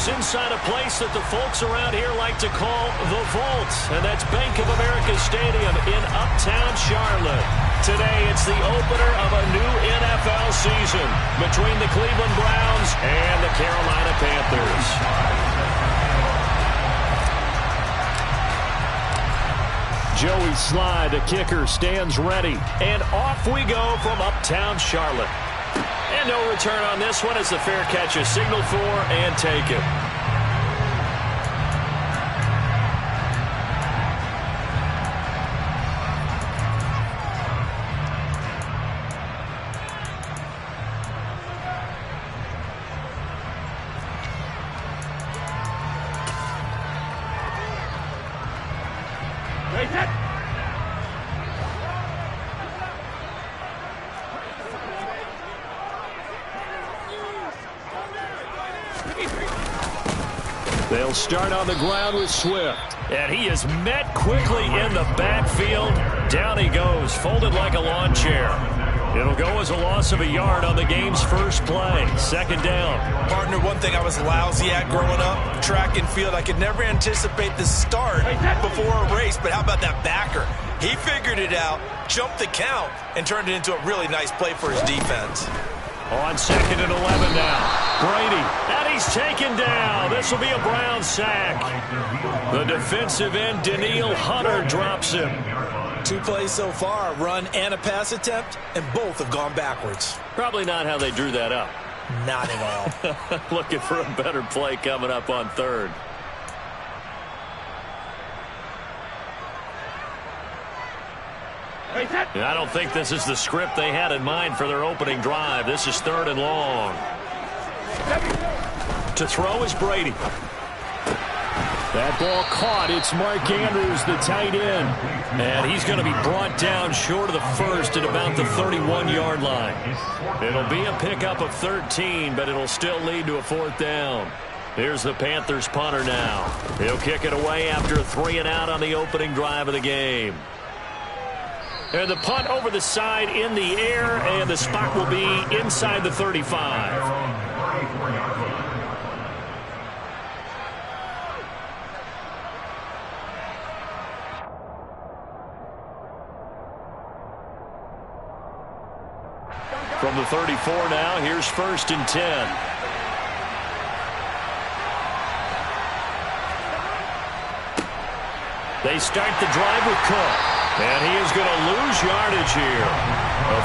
is inside a place that the folks around here like to call the Vault, and that's Bank of America Stadium in Uptown Charlotte. Today, it's the opener of a new NFL season between the Cleveland Browns and the Carolina Panthers. Joey Sly, the kicker, stands ready, and off we go from Uptown Charlotte. And no return on this one as the fair catch is signaled for and taken. They'll start on the ground with Swift. And he is met quickly in the backfield. Down he goes, folded like a lawn chair. It'll go as a loss of a yard on the game's first play. Second down. Partner, one thing I was lousy at growing up, track and field. I could never anticipate the start before a race, but how about that backer? He figured it out, jumped the count, and turned it into a really nice play for his defense. On 2nd and 11 now. Brady, and he's taken down. This will be a Brown sack. The defensive end, Danielle Hunter, drops him. 2 plays so far, a run and a pass attempt, and both have gone backwards. Probably not how they drew that up. Not at all. Looking for a better play coming up on 3rd. I don't think this is the script they had in mind for their opening drive. This is 3rd and long. To throw is Brady. That ball caught. It's Mark Andrews, the tight end. And he's going to be brought down short of the first at about the 31-yard line. It'll be a pickup of 13, but it'll still lead to a 4th down. Here's the Panthers punter now. He'll kick it away after a 3-and-out on the opening drive of the game. And the punt over the side in the air, and the spot will be inside the 35. From the 34 now, here's 1st and 10. They start the drive with Cook. And he is going to lose yardage here.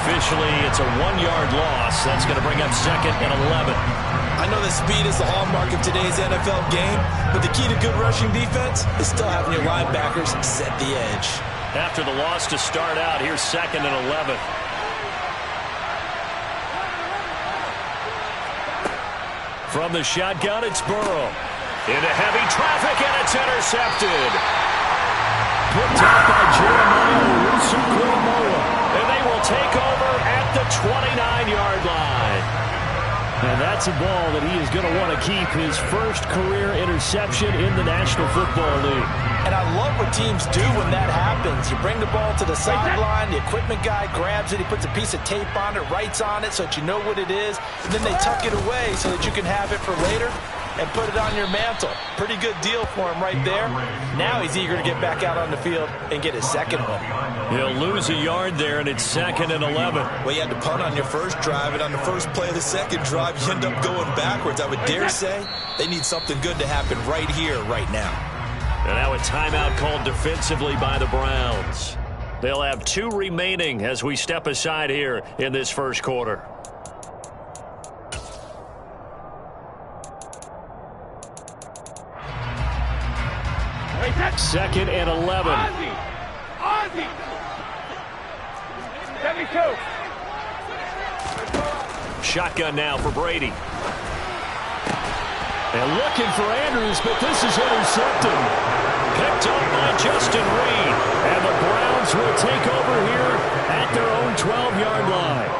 Officially, it's a 1-yard loss. That's going to bring up 2nd and 11. I know that speed is the hallmark of today's NFL game, but the key to good rushing defense is still having your linebackers set the edge. After the loss to start out, here's 2nd and 11. From the shotgun, it's Burrow. Into heavy traffic, and it's intercepted. Picked up by Jeremiah Owusu-Koramoah. And they will take over at the 29-yard line. And that's a ball that he is going to want to keep, his first career interception in the National Football League. And I love what teams do when that happens. You bring the ball to the sideline, the equipment guy grabs it, he puts a piece of tape on it, writes on it so that you know what it is, and then they tuck it away so that you can have it for later and put it on your mantle. Pretty good deal for him right there. Now he's eager to get back out on the field and get his 2nd one. He'll lose a yard there, and it's 2nd and 11. Well, you had to punt on your first drive, and on the first play of the second drive, you end up going backwards. I would dare say they need something good to happen right here, right now. And now a timeout called defensively by the Browns. They'll have 2 remaining as we step aside here in this first quarter. Second and 11. Ozzie! 72. Shotgun now for Brady. And looking for Andrews, but this is intercepted. Picked up by Justin Reed. And the Browns will take over here at their own 12-yard line.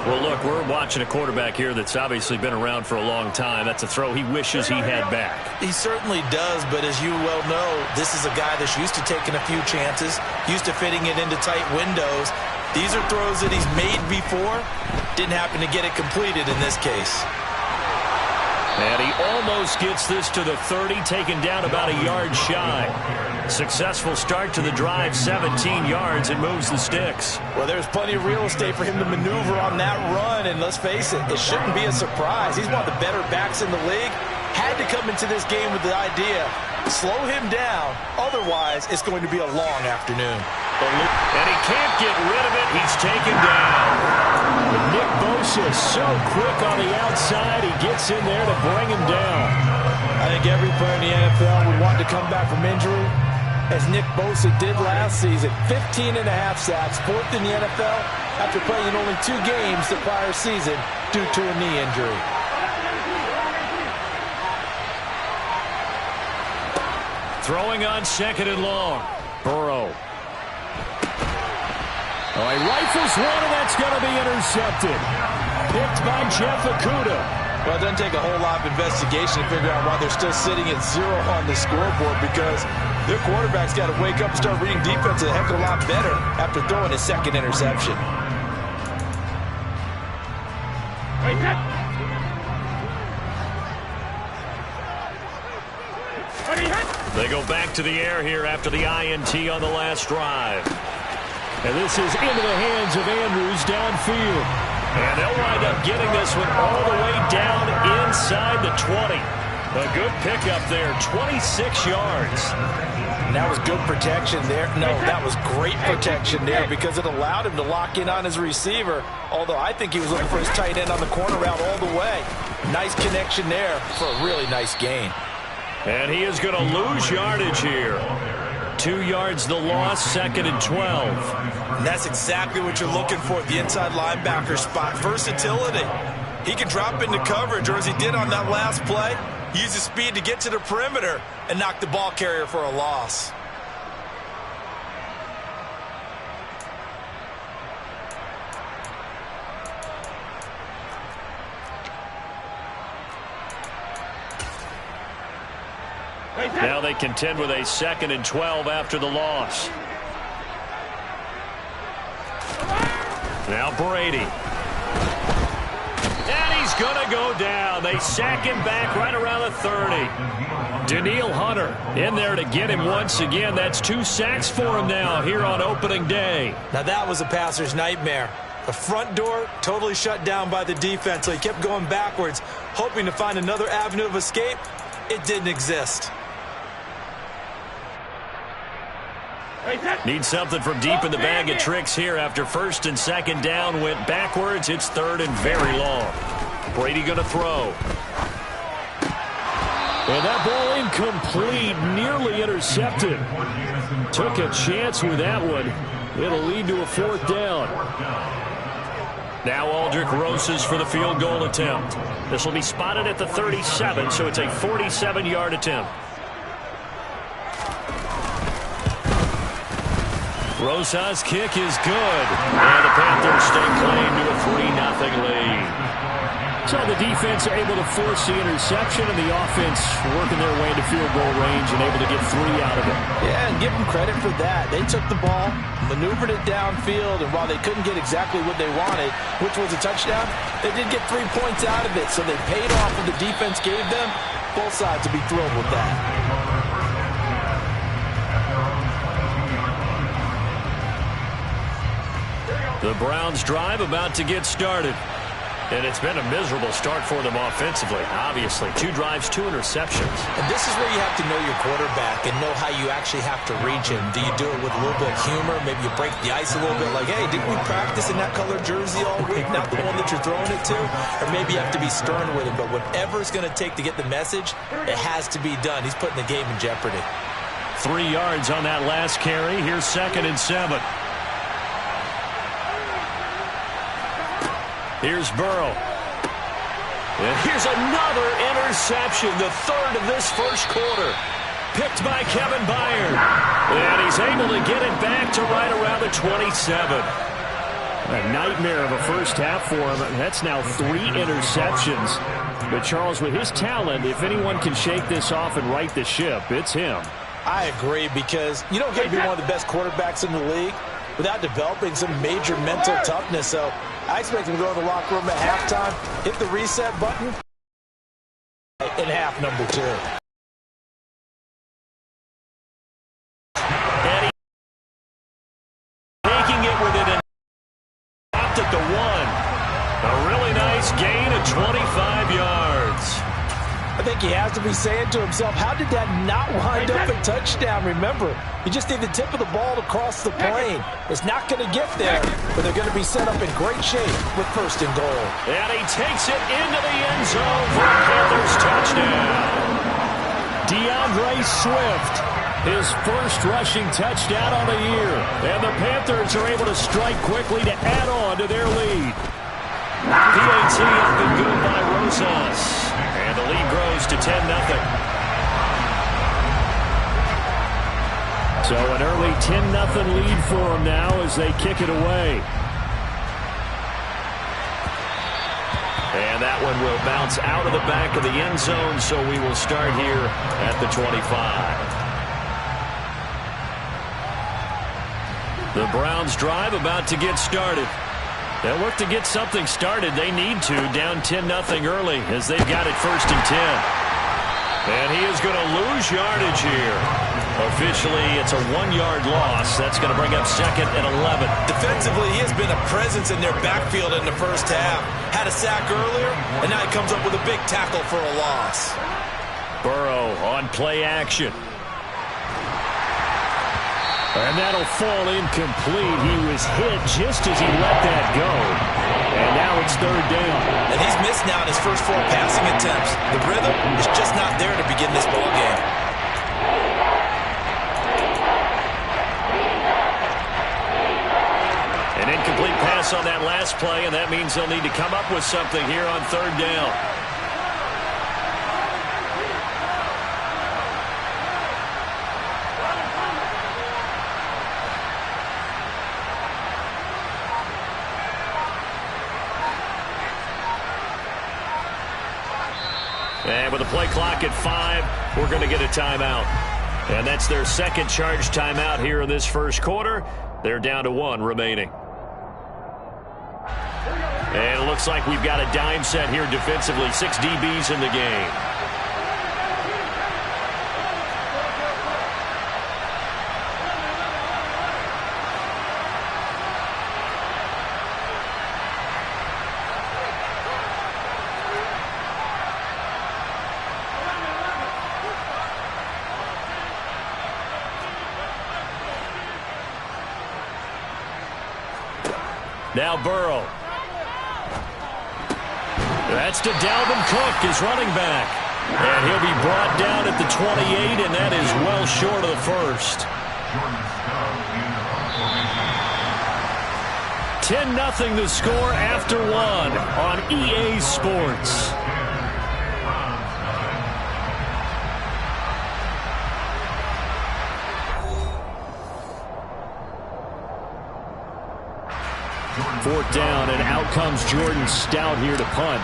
Well, look, we're watching a quarterback here that's obviously been around for a long time. That's a throw he wishes he had back. He certainly does, but as you well know, this is a guy that's used to taking a few chances, used to fitting it into tight windows. These are throws that he's made before. Didn't happen to get it completed in this case. And he almost gets this to the 30, taken down about a yard shy. Successful start to the drive, 17 yards, and moves the sticks. Well, there's plenty of real estate for him to maneuver on that run, and let's face it, it shouldn't be a surprise. He's one of the better backs in the league. Had to come into this game with the idea, slow him down, otherwise it's going to be a long afternoon. And he can't get rid of it. He's taken down. Nick Bosa so quick on the outside. He gets in there to bring him down. I think every player in the NFL would want to come back from injury, as Nick Bosa did last season. 15.5 sacks, fourth in the NFL, after playing in only 2 games the prior season due to a knee injury. Throwing on 2nd and long. Burrow. Oh, he rifles one, and that's going to be intercepted. Picked by Wk. Well, it doesn't take a whole lot of investigation to figure out why they're still sitting at 0 on the scoreboard, because their quarterback's got to wake up and start reading defense a heck of a lot better after throwing his 2nd interception. They go back to the air here after the INT on the last drive. And this is into the hands of Andrews downfield. And they'll wind up getting this one all the way down inside the 20. A good pickup there, 26 yards. And that was good protection there. No, that was great protection there, because it allowed him to lock in on his receiver, although I think he was looking for his tight end on the corner route all the way. Nice connection there for a really nice gain. And he is going to lose yardage here. 2 yards the loss, 2nd and 12. And that's exactly what you're looking for at the inside linebacker spot. Versatility. He can drop into coverage, or as he did on that last play, use his speed to get to the perimeter and knock the ball carrier for a loss. Now they contend with a 2nd and 12 after the loss. Now Brady. And he's going to go down. They sack him back right around the 30. Danielle Hunter in there to get him once again. That's 2 sacks for him now here on opening day. Now that was a passer's nightmare. The front door totally shut down by the defense, so he kept going backwards, hoping to find another avenue of escape. It didn't exist. Need something from deep in the bag of tricks here after 1st and 2nd down went backwards. It's 3rd and very long. Brady going to throw. And that ball incomplete, nearly intercepted. Took a chance with that one. It'll lead to a 4th down. Now Aldrick Rosas for the field goal attempt. This will be spotted at the 37, so it's a 47-yard attempt. Rosas' kick is good. And the Panthers stake claim to a 3-0 lead. So the defense able to force the interception, and the offense working their way into field goal range and able to get 3 out of it. Yeah, and give them credit for that. They took the ball, maneuvered it downfield, and while they couldn't get exactly what they wanted, which was a touchdown, they did get 3 points out of it. So they paid off what the defense gave them. Both sides will be thrilled with that. The Browns drive about to get started. And it's been a miserable start for them offensively, obviously. 2 drives, 2 interceptions. And this is where you have to know your quarterback and know how you actually have to reach him. Do you do it with a little bit of humor? Maybe you break the ice a little bit, like, hey, didn't we practice in that colored jersey all week? Not the one that you're throwing it to? Or maybe you have to be stern with him. But whatever it's going to take to get the message, it has to be done. He's putting the game in jeopardy. 3 yards on that last carry. Here's 2nd and 7. Here's Burrow. And here's another interception, the 3rd of this 1st quarter. Picked by Kevin Byard. And he's able to get it back to right around the 27. A nightmare of a first half for him. That's now 3 interceptions. But Charles, with his talent, if anyone can shake this off and right the ship, it's him. I agree, because you don't get to be one of the best quarterbacks in the league without developing some major mental toughness. So I expect him to go to the locker room at halftime, hit the reset button, in half number 2. And he's taking it with it and stopped at the 1. A really nice gain of 25 yards. I think he has to be saying to himself, how did that not wind up a touchdown? Remember, you just need the tip of the ball to cross the plane. It's not going to get there, but they're going to be set up in great shape with 1st and goal. And he takes it into the end zone for a Panthers touchdown. DeAndre Swift, his first rushing touchdown on the year. And the Panthers are able to strike quickly to add on to their lead. PAT up and good by Rosas. And the lead grows to 10-0. So an early 10-0 lead for them now as they kick it away. And that one will bounce out of the back of the end zone, so we will start here at the 25. The Browns drive about to get started. They'll look to get something started. They need to, down 10-0 early as they've got it 1st and 10. And he is going to lose yardage here. Officially, it's a 1-yard loss. That's going to bring up 2nd and 11. Defensively, he has been a presence in their backfield in the first half. Had a sack earlier, and now he comes up with a big tackle for a loss. Burrow on play action. And that'll fall incomplete. He was hit just as he let that go. And now it's 3rd down. And he's missed now in his first 4 passing attempts. The rhythm is just not there to begin this ball game. An incomplete pass on that last play, and that means they'll need to come up with something here on 3rd down. And with the play clock at 5, we're going to get a timeout. And that's their 2nd charge timeout here in this first quarter. They're down to 1 remaining. And it looks like we've got a dime set here defensively. 6 DBs in the game. Now Burrow. That's to Dalvin Cook, his running back. And he'll be brought down at the 28, and that is well short of the 1st. 10-0 the score after 1 on EA Sports. Fourth down, and out comes Jordan Stout here to punt.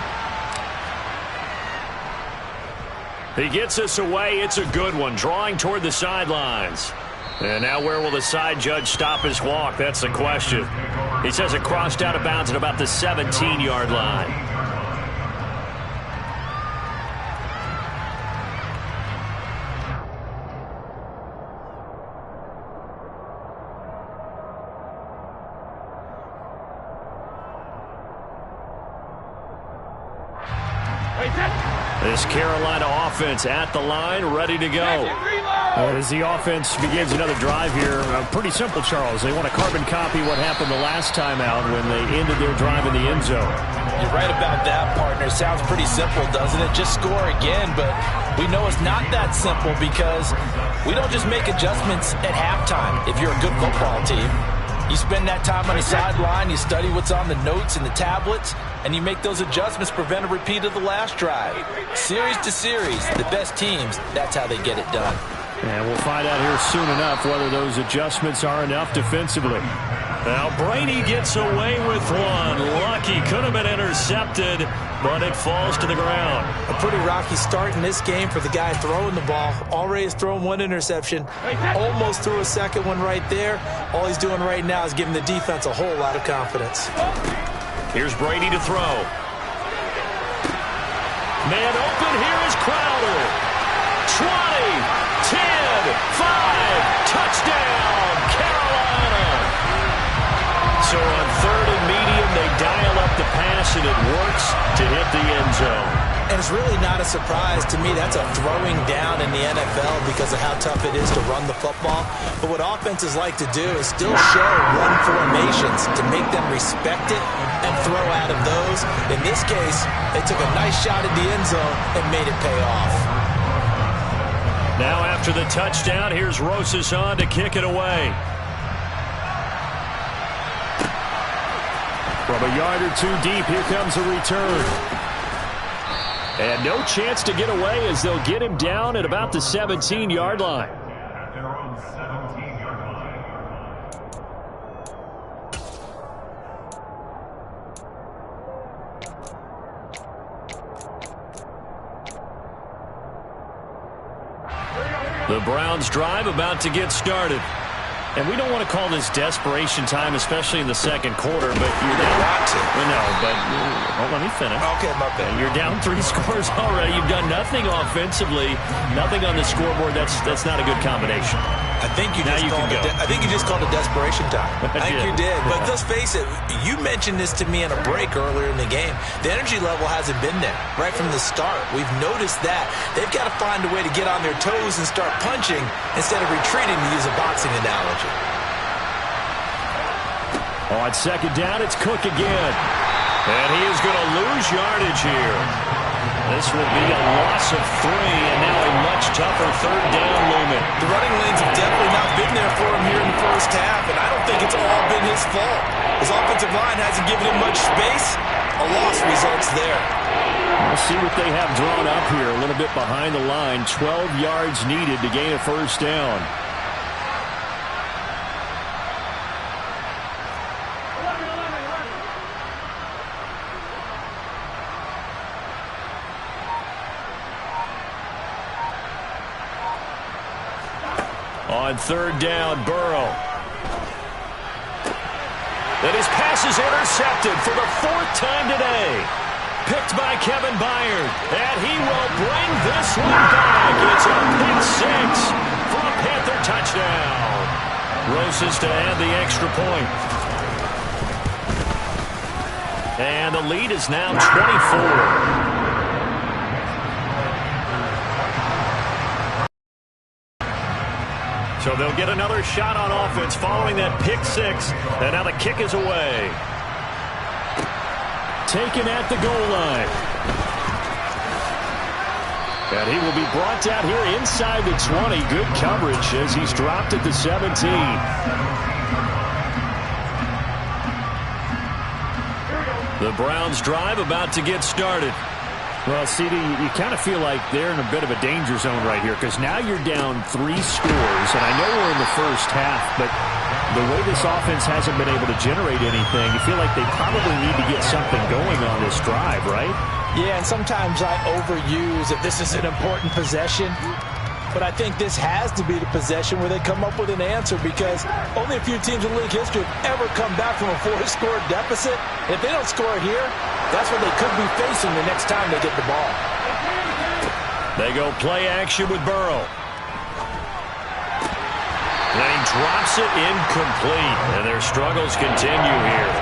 He gets us away. It's a good one, drawing toward the sidelines. And now where will the side judge stop his walk? That's the question. He says it crossed out of bounds at about the 17-yard line. This Carolina offense at the line, ready to go. As the offense begins another drive here, pretty simple, Charles. They want to carbon copy what happened the last time out when they ended their drive in the end zone. You're right about that, partner. Sounds pretty simple, doesn't it? Just score again, but we know it's not that simple because we don't just make adjustments at halftime if you're a good football team. You spend that time on the sideline, you study what's on the notes and the tablets, and you make those adjustments, prevent a repeat of the last drive. Series to series, the best teams, that's how they get it done. And we'll find out here soon enough whether those adjustments are enough defensively. Now Brady gets away with one. Lucky, could have been intercepted, but it falls to the ground. A pretty rocky start in this game for the guy throwing the ball. Already has thrown one interception. Almost threw a second one right there. All he's doing right now is giving the defense a whole lot of confidence. Here's Brady to throw. Man open, here is Crowder. 20, 10, 5, touchdown, Carolina. So on third and medium, they dial up the pass, and it works to hit the end zone. And it's really not a surprise to me. That's a throwing down in the NFL because of how tough it is to run the football. But what offenses like to do is still show run formations to make them respect it and throw out of those. In this case, they took a nice shot at the end zone and made it pay off. Now after the touchdown, here's Rosas on to kick it away. From a yard or two deep, here comes a return. And no chance to get away as they'll get him down at about the 17-yard line. The Browns drive about to get started. And we don't want to call this desperation time, especially in the second quarter, but you're down. No, but let me finish. Okay, my bad. You're down 3 scores already. You've done nothing offensively, nothing on the scoreboard. That's not a good combination. I think you just called it desperation time. I think you did. But let's face it, you mentioned this to me in a break earlier in the game. The energy level hasn't been there right from the start. We've noticed that. They've got to find a way to get on their toes and start punching instead of retreating, to use a boxing analogy. On second down, it's Cook again. And he is going to lose yardage here. This will be a loss of 3, and now a much tougher third down looming. The running lanes have definitely not been there for him here in the first half, and I don't think it's all been his fault. His offensive line hasn't given him much space. A loss results there. We'll see what they have drawn up here. A little bit behind the line. 12 yards needed to gain a first down. On third down, Burrow. And his pass is intercepted for the 4th time today. Picked by Kevin Byard. And he will bring this one back. It's a pick 6 for a Panther touchdown. Rosas to add the extra point. And the lead is now 24. So they'll get another shot on offense following that pick 6. And now the kick is away. Taken at the goal line. And he will be brought down here inside the 20. Good coverage as he's dropped at the 17. The Browns drive about to get started. Well, CD, you kind of feel like they're in a bit of a danger zone right here because now you're down 3 scores, and I know we're in the first half, but the way this offense hasn't been able to generate anything, you feel like they probably need to get something going on this drive, right? Yeah, and sometimes I overuse if this is an important possession. But I think this has to be the possession where they come up with an answer because only a few teams in league history have ever come back from a 4-score deficit. If they don't score here, that's what they could be facing the next time they get the ball. They go play action with Burrow. And he drops it incomplete. And their struggles continue here.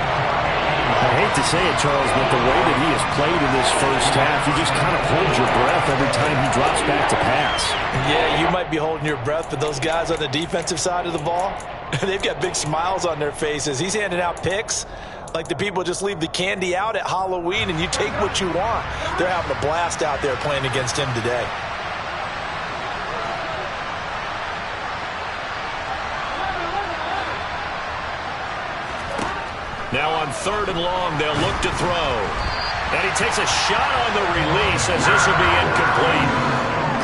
I hate to say it, Charles, but the way that he has played in this first half, you just kind of hold your breath every time he drops back to pass. Yeah, you might be holding your breath, but those guys on the defensive side of the ball, they've got big smiles on their faces. He's handing out picks like the people just leave the candy out at Halloween and you take what you want. They're having a blast out there playing against him today. Now on third and long, they'll look to throw. And he takes a shot on the release as this will be incomplete.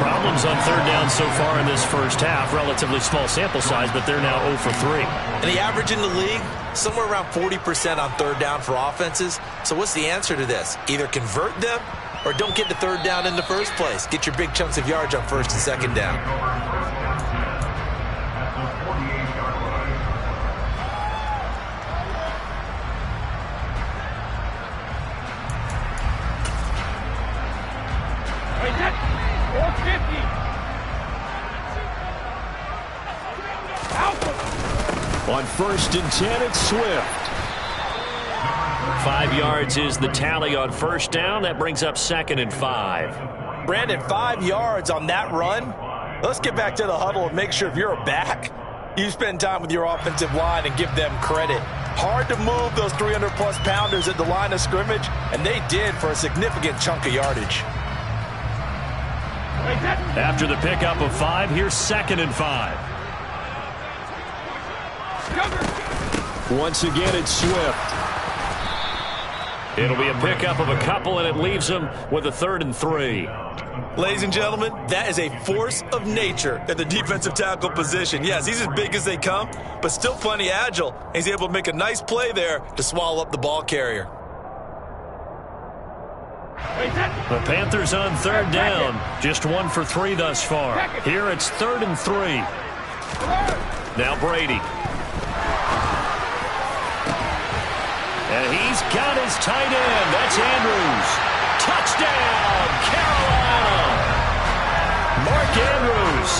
Problems on third down so far in this first half. Relatively small sample size, but they're now 0 for 3. And the average in the league, somewhere around 40% on third down for offenses. So what's the answer to this? Either convert them or don't get to third down in the first place. Get your big chunks of yards on first and second down. On 1st and 10, it's Swift. 5 yards is the tally on 1st down. That brings up 2nd and 5. Brandon, 5 yards on that run. Let's get back to the huddle and make sure if you're a back, you spend time with your offensive line and give them credit. Hard to move those 300-plus pounders at the line of scrimmage, and they did for a significant chunk of yardage. After the pickup of 5, here's 2nd and 5. Once again, it's Swift. It'll be a pickup of a couple, and it leaves them with a 3rd and 3. Ladies and gentlemen, that is a force of nature at the defensive tackle position. Yes, he's as big as they come, but still plenty agile. He's able to make a nice play there to swallow up the ball carrier. The Panthers on 3rd down. Just 1 for 3 thus far. Here it's 3rd and 3. Now Brady. And he's got his tight end. That's Andrews. Touchdown, Carolina. Mark Andrews,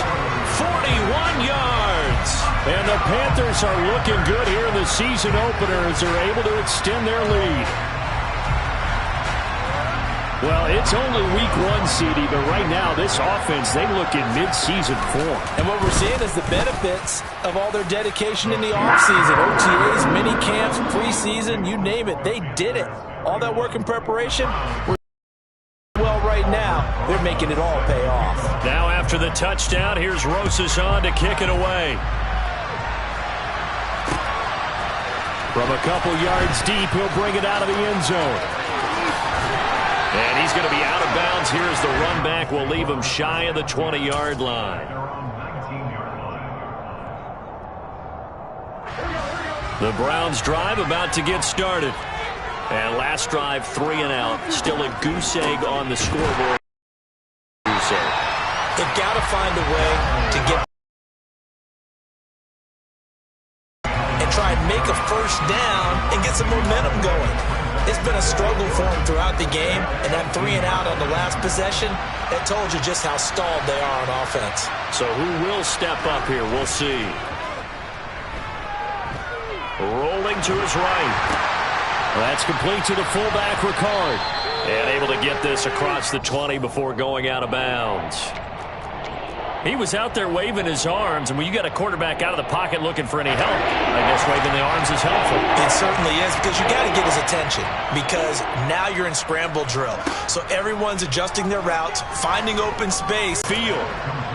41 yards. And the Panthers are looking good here in the season opener as they're able to extend their lead. Well, it's only week 1, CD, but right now this offense, they look in mid-season form. And what we're seeing is the benefits of all their dedication in the offseason. OTAs, mini camps, preseason, you name it, they did it. All that work and preparation, well, right now, they're making it all pay off. Now after the touchdown, here's Rosas on to kick it away. From a couple yards deep, he'll bring it out of the end zone. And he's going to be out of bounds here as the run back will leave him shy of the 20-yard line. The Browns drive about to get started. And last drive, 3 and out. Still a goose egg on the scoreboard. Goose egg. They've got to find a way to get and try and make a 1st down and get some momentum going. It's been a struggle for them throughout the game, and that 3 and out on the last possession, that told you just how stalled they are on offense. So who will step up here? We'll see. Rolling to his right. That's complete to the fullback, Ricard. And able to get this across the 20 before going out of bounds. He was out there waving his arms, and when you got a quarterback out of the pocket looking for any help, I guess waving the arms is helpful. It certainly is, because you got to get his attention, because now you're in scramble drill. So everyone's adjusting their routes, finding open space. Field.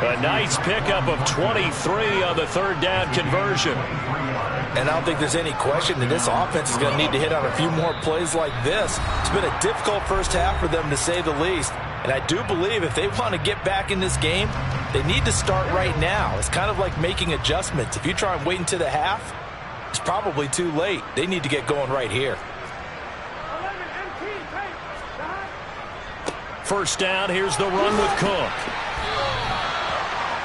A nice pickup of 23 on the 3rd down conversion. And I don't think there's any question that this offense is going to need to hit on a few more plays like this. It's been a difficult first half for them, to say the least. And I do believe if they want to get back in this game, they need to start right now. It's kind of like making adjustments. If you try and wait until the half, it's probably too late. They need to get going right here. 1st down, here's the run with Cook.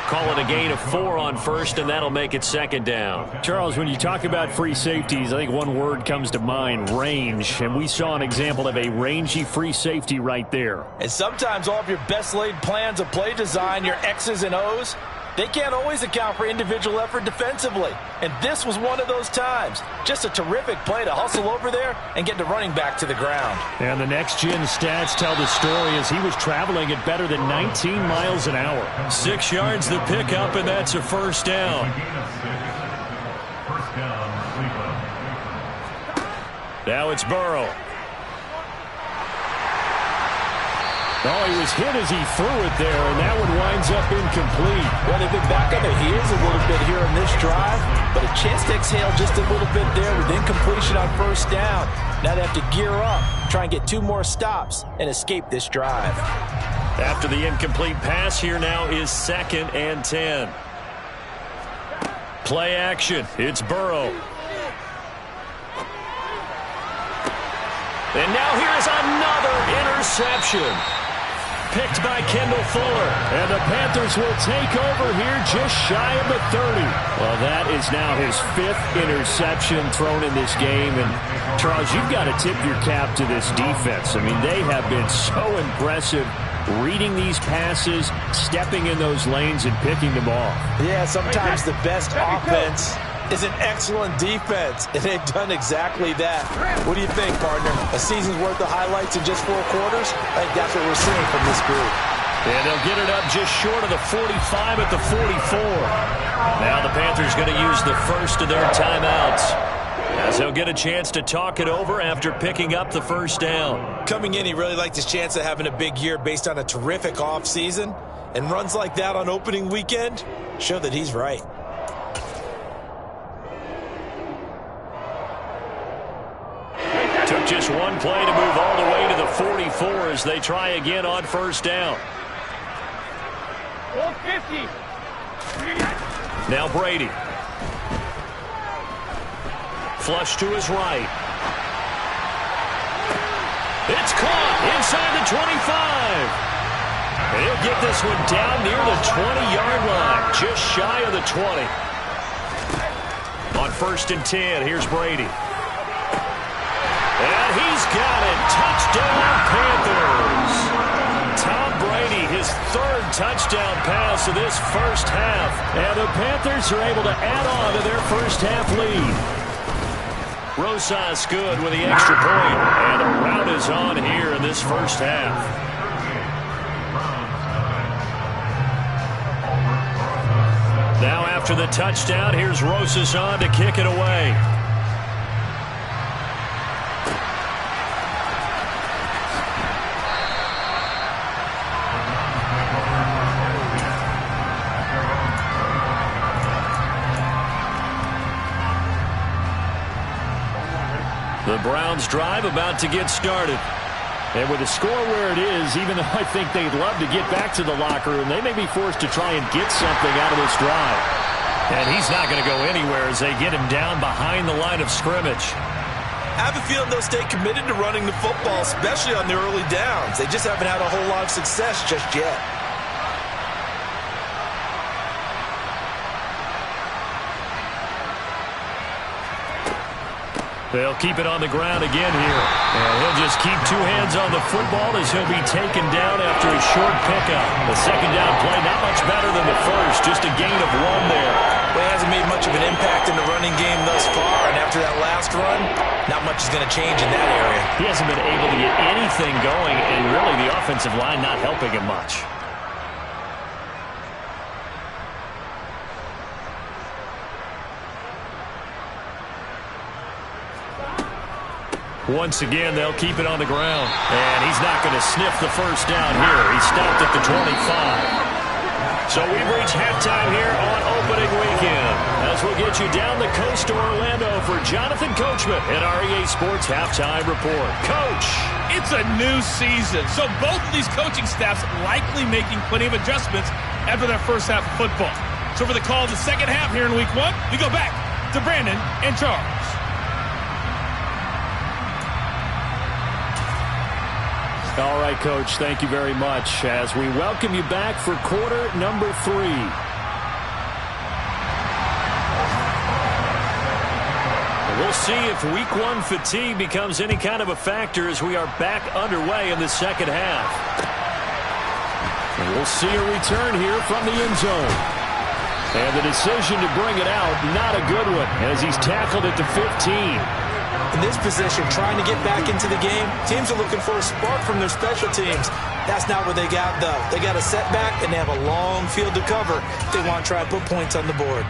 Call it a gain of 4 on 1st, and that'll make it 2nd down. Charles, when you talk about free safeties, I think one word comes to mind, range. And we saw an example of a rangy free safety right there. And sometimes all of your best laid plans of play design, your X's and O's, they can't always account for individual effort defensively. And this was one of those times. Just a terrific play to hustle over there and get the running back to the ground. And the next-gen stats tell the story as he was traveling at better than 19 miles an hour. 6 yards the pickup, and that's a 1st down. Now it's Burrow. Oh, he was hit as he threw it there, and that one winds up incomplete. Well, they've been back on their heels a little bit here in this drive, but a chance to exhale just a little bit there with incompletion on 1st down. Now they have to gear up, try and get 2 more stops, and escape this drive. After the incomplete pass, here now is 2nd and 10. Play action. It's Burrow. And now here is another interception. Picked by Kendall Fuller. And the Panthers will take over here just shy of the 30. Well, that is now his 5th interception thrown in this game. And, Charles, you've got to tip your cap to this defense. I mean, they have been so impressive reading these passes, stepping in those lanes, and picking them off. Yeah, sometimes the best offense is an excellent defense, and they've done exactly that. What do you think, partner? A season's worth of highlights in just 4 quarters? I think that's what we're seeing from this group. And they'll get it up just short of the 45 at the 44. Now the Panthers going to use the first of their timeouts, as he'll get a chance to talk it over after picking up the first down. Coming in, he really liked his chance of having a big year based on a terrific offseason. And runs like that on opening weekend show that he's right. Took just one play to move all the way to the 44 as they try again on first down. 450. Now Brady. Flush to his right. It's caught inside the 25. And he'll get this one down near the 20-yard line, just shy of the 20. On 1st and 10, here's Brady. And he's got it. Touchdown, Panthers. Tom Brady, his 3rd touchdown pass of this first half. And the Panthers are able to add on to their first half lead. Rosas good with the extra point. And the rout is on here in this first half. Now after the touchdown, here's Rosas on to kick it away. The Browns drive about to get started. And with the score where it is, even though I think they'd love to get back to the locker room, they may be forced to try and get something out of this drive. And he's not going to go anywhere as they get him down behind the line of scrimmage. I have a feeling they'll stay committed to running the football, especially on the early downs. They just haven't had a whole lot of success just yet. They'll keep it on the ground again here. And he'll just keep 2 hands on the football as he'll be taken down after a short pickup. The second down play not much better than the first, just a gain of 1 there. Well, he hasn't made much of an impact in the running game thus far, and after that last run, not much is going to change in that area. He hasn't been able to get anything going, and really the offensive line not helping him much. Once again, they'll keep it on the ground. And he's not going to sniff the first down here. He stopped at the 25. So we've reached halftime here on opening weekend, as we'll get you down the coast to Orlando for Jonathan Coachman at our EA Sports Halftime Report. Coach! It's a new season, so both of these coaching staffs likely making plenty of adjustments after their first half of football. So for the call of the second half here in Week 1, we go back to Brandon and Charles. All right, Coach, thank you very much as we welcome you back for quarter number 3. We'll see if Week 1 fatigue becomes any kind of a factor as we are back underway in the second half. And we'll see a return here from the end zone. And the decision to bring it out, not a good one, as he's tackled at the 15. In this position, trying to get back into the game, teams are looking for a spark from their special teams. That's not what they got, though. They got a setback, and they have a long field to cover if they want to try and put points on the board.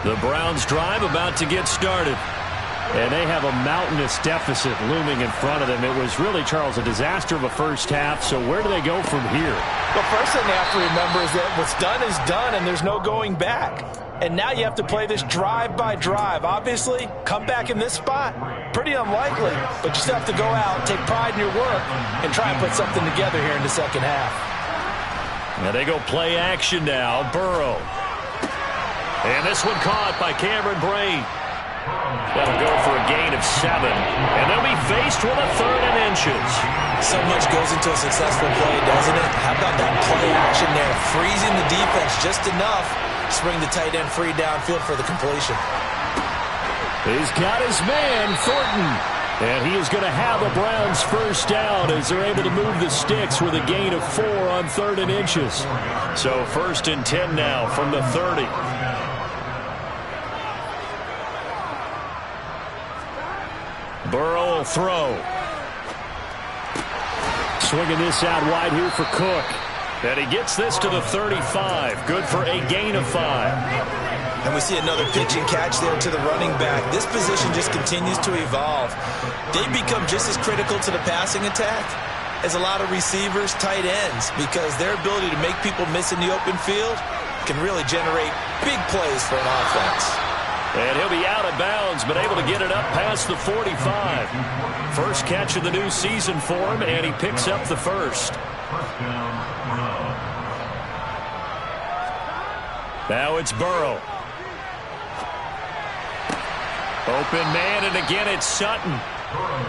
The Browns drive about to get started. And they have a mountainous deficit looming in front of them. It was really, Charles, a disaster of a first half. So where do they go from here? Well, first thing they have to remember is that what's done is done, and there's no going back. And now you have to play this drive by drive. Obviously, come back in this spot, pretty unlikely. But you still have to go out, take pride in your work, and try and put something together here in the second half. Now they go play action now. Burrow. And this one caught by Cameron Brain. That'll go for a gain of 7. And they'll be faced with a 3rd and inches. So much goes into a successful play, doesn't it? How about that play action there? Freezing the defense just enough. Bring the tight end free downfield for the completion. He's got his man, Thornton. And he is going to have the Browns first down as they're able to move the sticks with a gain of 4 on 3rd and inches. So 1st and 10 now from the 30. Burrow will throw. Swinging this out wide here for Cook. And he gets this to the 35. Good for a gain of 5. And we see another pitch and catch there to the running back. This position just continues to evolve. They become just as critical to the passing attack as a lot of receivers, tight ends, because their ability to make people miss in the open field can really generate big plays for an offense. And he'll be out of bounds, but able to get it up past the 45. First catch of the new season for him, and he picks up the first. Now it's Burrow. Open man, and again it's Sutton.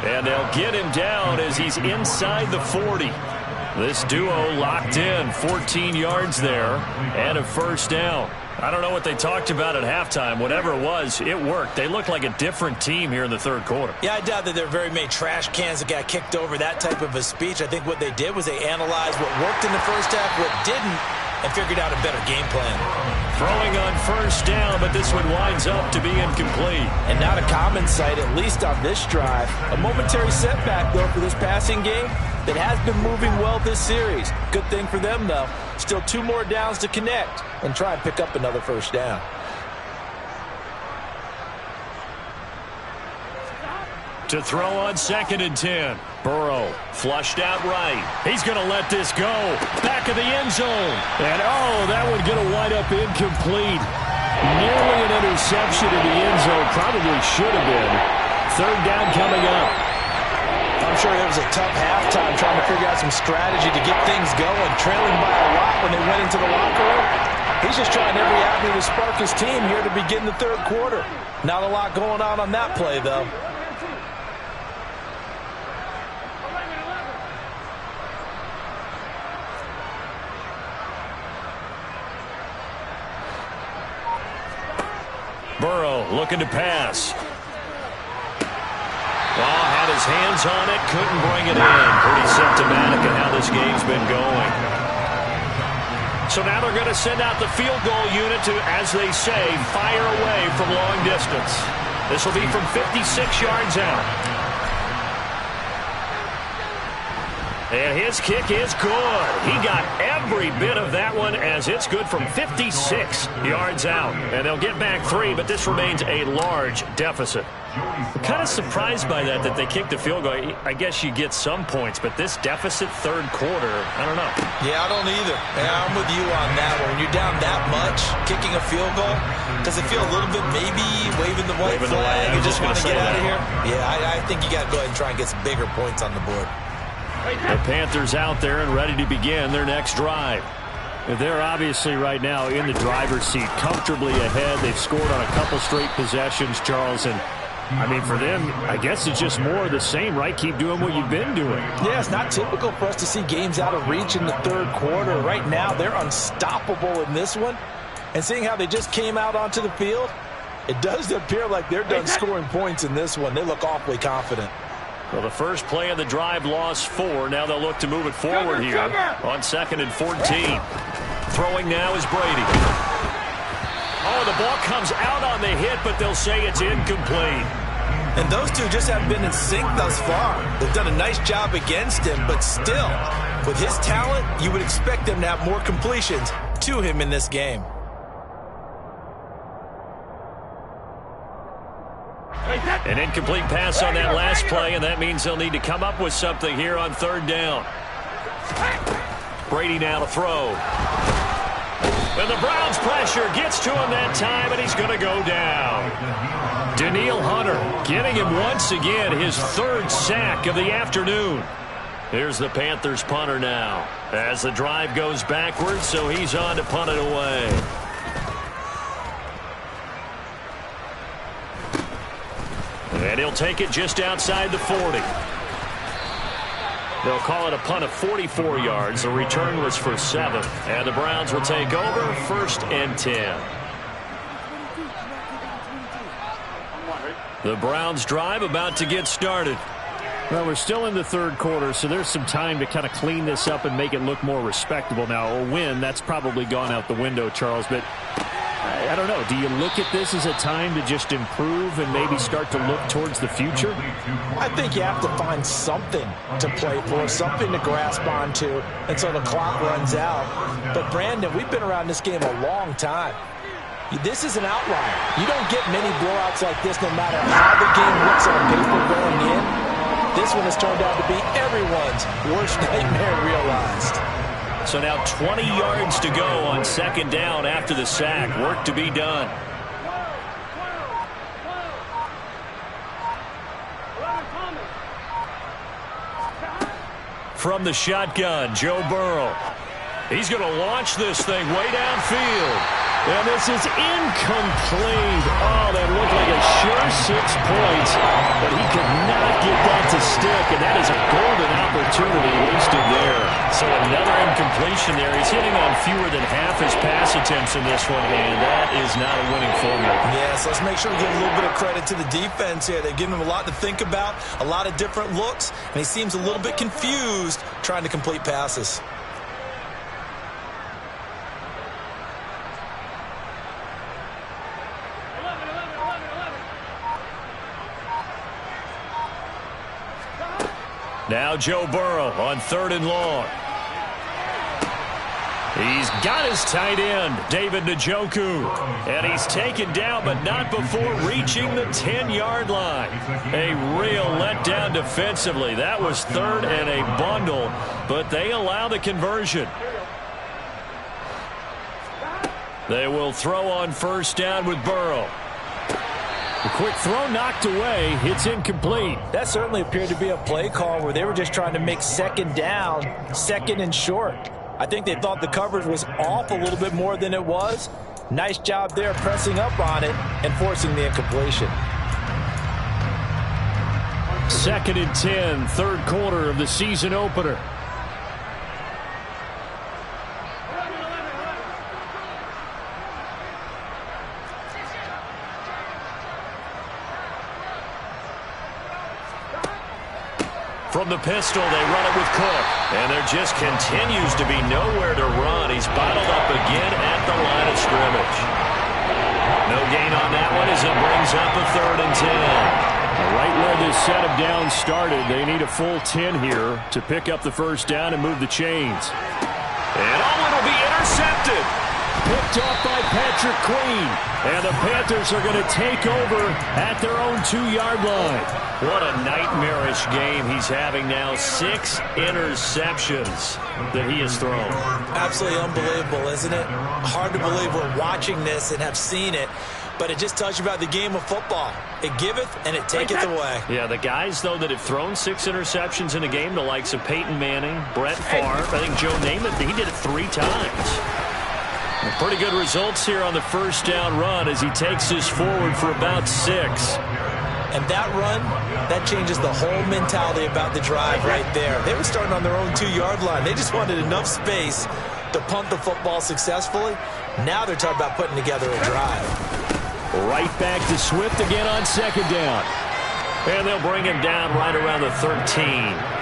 And they'll get him down as he's inside the 40. This duo locked in, 14 yards there, and a first down. I don't know what they talked about at halftime. Whatever it was, it worked. They looked like a different team here in the third quarter. Yeah, I doubt that there are very many trash cans that got kicked over, that type of a speech. I think what they did was they analyzed what worked in the first half, what didn't, and figured out a better game plan. Throwing on first down, but this one winds up to be incomplete. And not a common sight, at least on this drive. A momentary setback, though, for this passing game that has been moving well this series. Good thing for them, though. Still 2 more downs to connect and try and pick up another first down. To throw on 2nd and 10. Burrow flushed out right. He's going to let this go. Back of the end zone. And, that one going to wind up incomplete. Nearly an interception in the end zone. Probably should have been. Third down coming up. I'm sure it was a tough halftime trying to figure out some strategy to get things going. Trailing by a lot when they went into the locker room. He's just trying every avenue to spark his team here to begin the third quarter. Not a lot going on that play, though. Burrow looking to pass. Had his hands on it, couldn't bring it in. Pretty symptomatic of how this game's been going. So now they're going to send out the field goal unit to, as they say, fire away from long distance. This will be from 56 yards out. And his kick is good. He got every bit of that one as it's good from 56 yards out. And they'll get back 3, but this remains a large deficit. I'm kind of surprised by that they kicked the field goal. I guess you get some points, but this deficit third quarter, I don't know. Yeah, I don't either. Yeah, I'm with you on that one. When you're down that much, kicking a field goal, does it feel a little bit maybe waving the white flag and just want to get out of here? Yeah, I think you got to go ahead and try and get some bigger points on the board. The Panthers out there and ready to begin their next drive. They're obviously right now in the driver's seat, comfortably ahead. They've scored on a couple straight possessions, Charles, and I mean, for them, I guess it's just more of the same, right? Keep doing what you've been doing. Yeah, it's not typical for us to see games out of reach in the third quarter. Right now, they're unstoppable in this one. And seeing how they just came out onto the field, it does appear like they're done scoring points in this one. They look awfully confident. Well, the first play of the drive lost 4. Now they'll look to move it forward here on 2nd and 14. Throwing now is Brady. Oh, the ball comes out on the hit, but they'll say it's incomplete. And those two just haven't been in sync thus far. They've done a nice job against him, but still, with his talent, you would expect them to have more completions to him in this game. An incomplete pass on that last play, and that means they'll need to come up with something here on 3rd down. Brady now to throw. And the Browns' pressure gets to him that time, and he's going to go down. Danielle Hunter getting him once again, his 3rd sack of the afternoon. Here's the Panthers punter now as the drive goes backwards, so he's on to punt it away. And he'll take it just outside the 40. They'll call it a punt of 44 yards. The return was for 7. And the Browns will take over 1st and 10. The Browns drive about to get started. Well, we're still in the third quarter, so there's some time to kind of clean this up and make it look more respectable. Now, a win, that's probably gone out the window, Charles, but I don't know. Do you look at this as a time to just improve and maybe start to look towards the future? I think you have to find something to play for, something to grasp onto until the clock runs out. But, Brandon, we've been around this game a long time. This is an outlier. You don't get many blowouts like this no matter how the game looks on paper going in. This one has turned out to be everyone's worst nightmare realized. So now 20 yards to go on second down after the sack. Work to be done. From the shotgun, Joe Burrow. He's going to launch this thing way downfield. And this is incomplete. Oh, that looked like a sure 6 points, but he could not get that to stick, and that is a golden opportunity wasted there. So another incompletion there. He's hitting on fewer than half his pass attempts in this one, and that is not a winning formula. Yes, let's make sure we give a little bit of credit to the defense here. They've given him a lot to think about, a lot of different looks, and he seems a little bit confused trying to complete passes. Now Joe Burrow on 3rd and long. He's got his tight end, David Njoku. And he's taken down, but not before reaching the 10-yard line. A real letdown defensively. That was 3rd and a bundle, but they allow the conversion. They will throw on 1st down with Burrow. The quick throw knocked away. It's incomplete. That certainly appeared to be a play call where they were just trying to make second down, 2nd and short. I think they thought the coverage was off a little bit more than it was. Nice job there pressing up on it and forcing the incompletion. 2nd and 10, 3rd quarter of the season opener. From the pistol, they run it with Cook. And there just continues to be nowhere to run. He's bottled up again at the line of scrimmage. No gain on that one as it brings up a 3rd and 10. Right where this set of downs started, they need a full 10 here to pick up the 1st down and move the chains. And it'll be intercepted. Picked off by Patrick Queen. And the Panthers are going to take over at their own 2-yard line. What a nightmarish game he's having now. 6 interceptions that he has thrown. Absolutely unbelievable, isn't it? Hard to believe we're watching this and have seen it. But it just tells you about the game of football. It giveth and it taketh away. Yeah, the guys, though, that have thrown 6 interceptions in a game, the likes of Peyton Manning, Brett Favre, I think Joe Namath, he did it 3 times. Pretty good results here on the 1st down run as he takes this forward for about 6. And that run, that changes the whole mentality about the drive right there. They were starting on their own 2-yard line. They just wanted enough space to punt the football successfully. Now they're talking about putting together a drive. Right back to Swift again on 2nd down. And they'll bring him down right around the 13.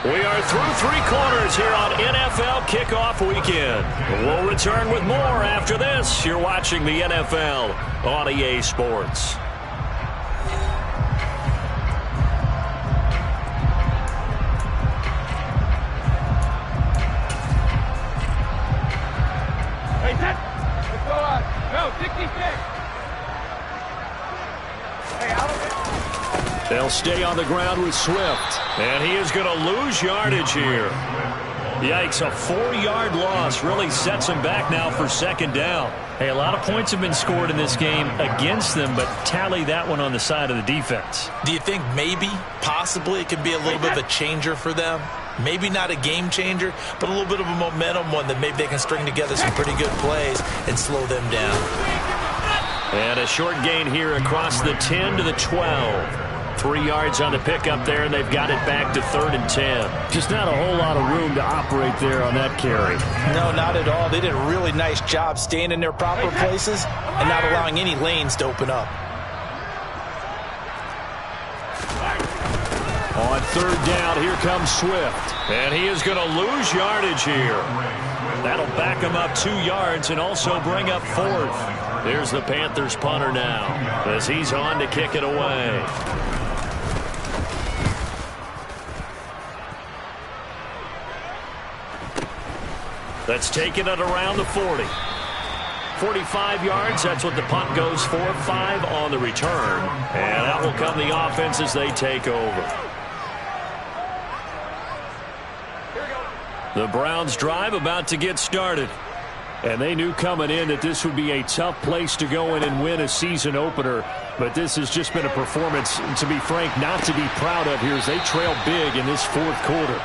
We are through 3 quarters here on NFL Kickoff Weekend. We'll return with more after this. You're watching the NFL on EA Sports. Hey, set. Let's go on. Go, 66. Hey, out of it. They'll stay on the ground with Swift. And he is going to lose yardage here. Yikes, a 4-yard loss really sets him back now for 2nd down. Hey, a lot of points have been scored in this game against them, but tally that one on the side of the defense. Do you think maybe, possibly, it could be a little bit of a changer for them? Maybe not a game changer, but a little bit of a momentum one that maybe they can string together some pretty good plays and slow them down. And a short gain here across the 10 to the 12. 3 yards on the pickup there, and they've got it back to 3rd and 10. Just not a whole lot of room to operate there on that carry. No, not at all. They did a really nice job staying in their proper places and not allowing any lanes to open up. On third down. Here comes Swift. And he is going to lose yardage here. That'll back him up 2 yards and also bring up 4th. There's the Panthers punter now as he's on to kick it away. That's taken it around the 40. 45 yards, that's what the punt goes for. 5 on the return. And that will come the offense as they take over. The Browns drive about to get started. And they knew coming in that this would be a tough place to go in and win a season opener. But this has just been a performance, to be frank, not to be proud of here as they trail big in this 4th quarter.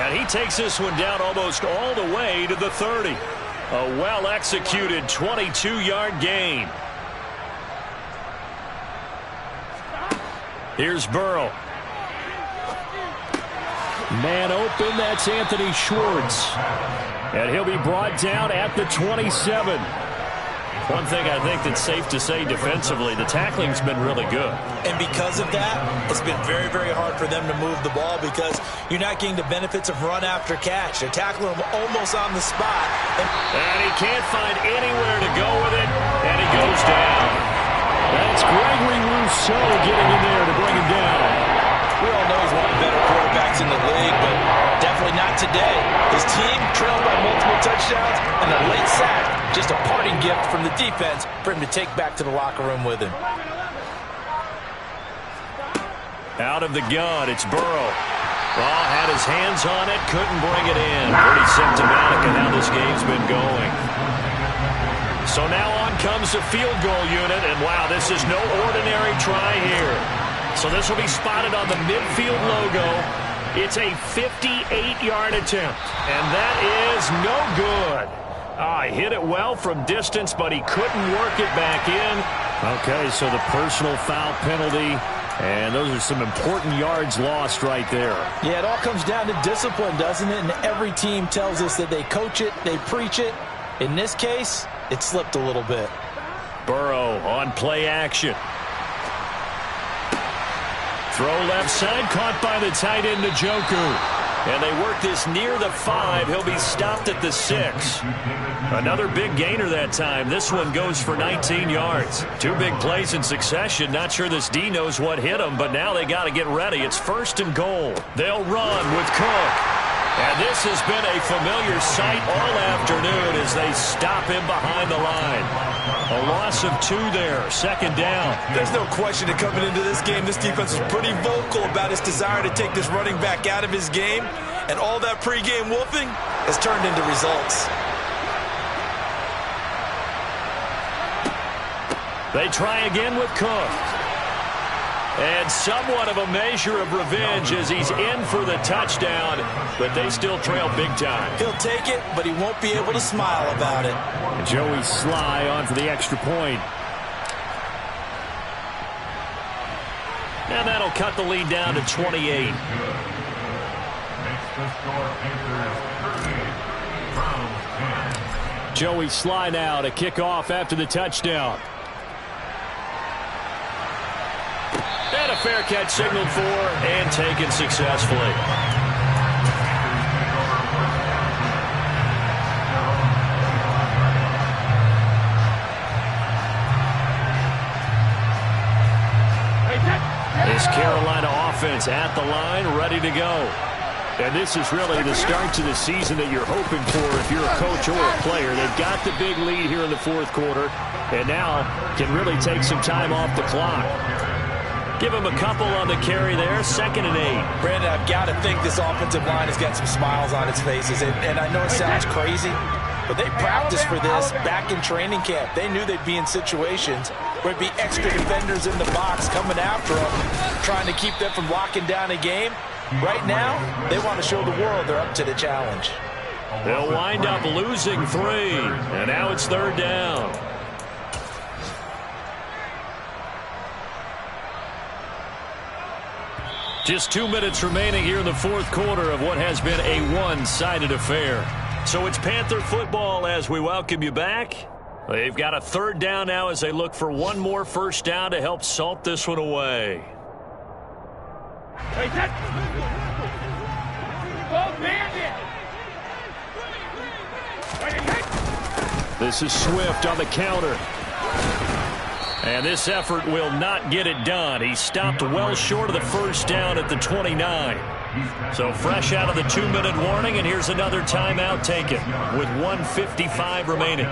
And he takes this one down almost all the way to the 30. A well-executed 22-yard gain. Here's Burrow. Man open, that's Anthony Schwartz. And he'll be brought down at the 27. One thing I think that's safe to say defensively, the tackling's been really good. And because of that, it's been very, very hard for them to move the ball because you're not getting the benefits of run after catch. They're tackling him almost on the spot. And he can't find anywhere to go with it, and he goes down. That's Gregory Rousseau getting in there to bring him down. We all know he's one of the better quarterbacks in the league, but definitely not today. His team trailed by multiple touchdowns, and a late sack, just a parting gift from the defense for him to take back to the locker room with him. Out of the gun, it's Burrow. Ball had his hands on it, couldn't bring it in. Pretty symptomatic of how this game's been going. So now on comes the field goal unit, and wow, this is no ordinary try here. So this will be spotted on the midfield logo. It's a 58-yard attempt, and that is no good. He hit it well from distance, but he couldn't work it back in. Okay, so the personal foul penalty, and those are some important yards lost right there. Yeah, it all comes down to discipline, doesn't it? And every team tells us that they coach it, they preach it. In this case, it slipped a little bit. Burrow on play action. Throw left side, caught by the tight end, Njoku. And they work this near the 5. He'll be stopped at the 6. Another big gainer that time. This one goes for 19 yards. 2 big plays in succession. Not sure this D knows what hit him, but now they got to get ready. It's 1st and goal. They'll run with Cook. And this has been a familiar sight all afternoon as they stop him behind the line. A loss of 2 there, 2nd down. There's no question that coming into this game, this defense was pretty vocal about its desire to take this running back out of his game. And all that pregame wolfing has turned into results. They try again with Cook. And somewhat of a measure of revenge as he's in for the touchdown, but they still trail big time. He'll take it, but he won't be able to smile about it. And Joey Sly on for the extra point. And that'll cut the lead down to 28. Joey Sly now to kick off after the touchdown. And a fair catch signaled for and taken successfully. This Carolina offense at the line, ready to go. And this is really the start to the season that you're hoping for if you're a coach or a player. They've got the big lead here in the 4th quarter, and now can really take some time off the clock. Give him a couple on the carry there, 2nd and 8. Brandon, I've got to think this offensive line has got some smiles on its faces. And I know it sounds crazy, but they practiced for this back in training camp. They knew they'd be in situations where it'd be extra defenders in the box coming after them, trying to keep them from locking down a game. Right now, they want to show the world they're up to the challenge. They'll wind up losing 3, and now it's 3rd down. Just 2 minutes remaining here in the 4th quarter of what has been a one-sided affair. So it's Panther football as we welcome you back. They've got a 3rd down now as they look for one more first down to help salt this one away. This is Swift on the counter. And this effort will not get it done. He stopped well short of the first down at the 29. So fresh out of the 2-minute warning, and here's another timeout taken with 1:55 remaining.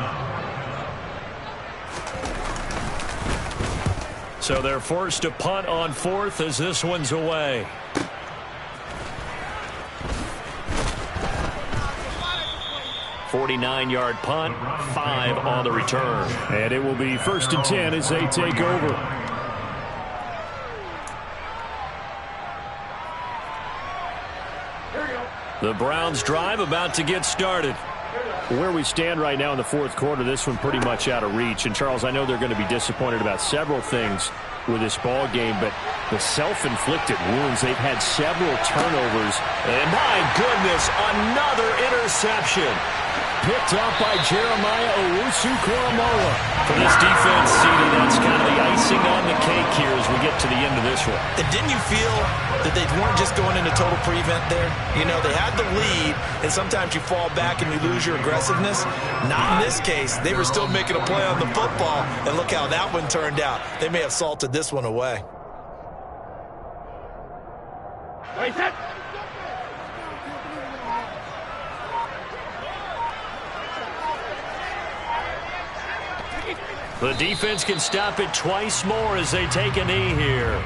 So they're forced to punt on 4th as this one's away. .49-yard punt, 5 on the return. And it will be 1st and 10 as they take over. The Browns drive about to get started. Where we stand right now in the 4th quarter, this one pretty much out of reach. And, Charles, I know they're going to be disappointed about several things with this ball game, but the self-inflicted wounds, they've had several turnovers. And, my goodness, another interception. Picked up by Jeremiah Owusu-Koramoah. For this defense, CD, that's kind of the icing on the cake here as we get to the end of this one. And didn't you feel that they weren't just going into total prevent there? You know, they had the lead, and sometimes you fall back and you lose your aggressiveness. Not in this case. They were still making a play on the football, and look how that one turned out. They may have salted this one away. Wait, set. The defense can stop it twice more as they take a knee here.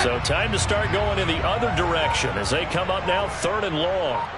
So time to start going in the other direction as they come up now 3rd and long.